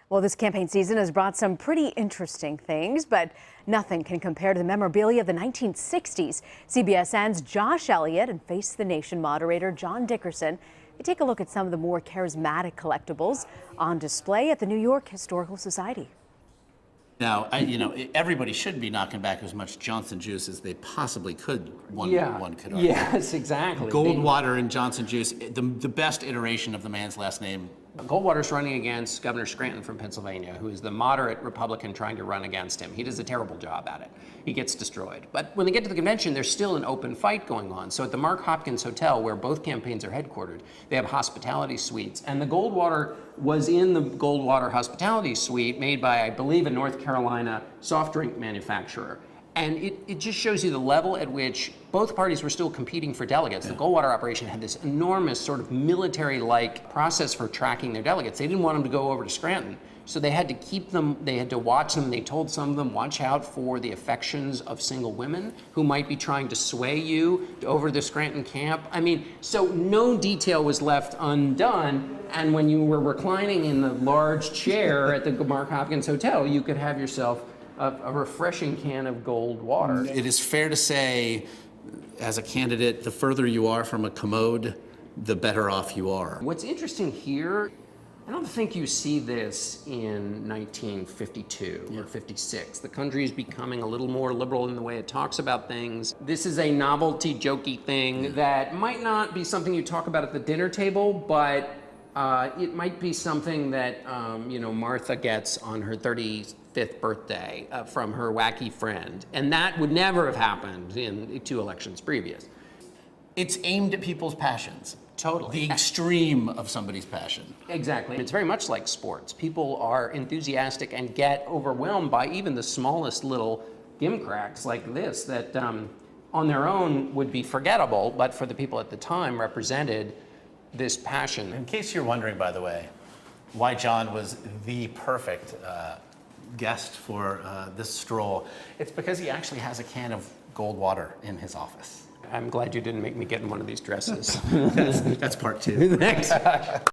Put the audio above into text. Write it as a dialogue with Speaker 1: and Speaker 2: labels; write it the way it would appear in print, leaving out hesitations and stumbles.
Speaker 1: Well, this campaign season has brought some pretty interesting things, but nothing can compare to the memorabilia of the 1960s. CBSN's Josh Elliott and Face the Nation moderator John Dickerson, they take a look at some of the more charismatic collectibles on display at the New York Historical Society.
Speaker 2: Now, everybody should be knocking back as much Johnson juice as they possibly could. One could argue.
Speaker 3: Yes, exactly.
Speaker 2: Goldwater and Johnson juice, the best iteration of the man's last name.
Speaker 3: Goldwater's running against Governor Scranton from Pennsylvania, who is the moderate Republican trying to run against him. He does a terrible job at it. He gets destroyed. But when they get to the convention, there's still an open fight going on. So at the Mark Hopkins Hotel, where both campaigns are headquartered, they have hospitality suites. And the Goldwater was in the Goldwater hospitality suite made by, I believe, a North Carolina soft drink manufacturer. And it just shows you the level at which both parties were still competing for delegates. The Goldwater operation had this enormous sort of military-like process for tracking their delegates. They didn't want them to go over to Scranton. So they had to keep them, they had to watch them. They told some of them, watch out for the affections of single women who might be trying to sway you over the Scranton camp. I mean, so no detail was left undone. And when you were reclining in the large chair at the Mark Hopkins Hotel, you could have yourself a refreshing can of Goldwater.
Speaker 2: It is fair to say, as a candidate, the further you are from a commode, the better off you are.
Speaker 3: What's interesting here, I don't think you see this in 1952 or 56. The country is becoming a little more liberal in the way it talks about things. This is a novelty, jokey thing that might not be something you talk about at the dinner table, but it might be something that Martha gets on her 35th birthday from her wacky friend. And that would never have happened in 2 elections previous.
Speaker 2: It's aimed at people's passions.
Speaker 3: Totally.
Speaker 2: The extreme of somebody's passion.
Speaker 3: Exactly. It's very much like sports. People are enthusiastic and get overwhelmed by even the smallest little gimcracks like this that on their own would be forgettable, but for the people at the time represented this passion.
Speaker 2: In case you're wondering, by the way, why John was the perfect guest for this stroll, it's because he actually has a can of Goldwater in his office.
Speaker 3: I'm glad you didn't make me get in one of these dresses.
Speaker 2: That's part 2.
Speaker 3: Thanks.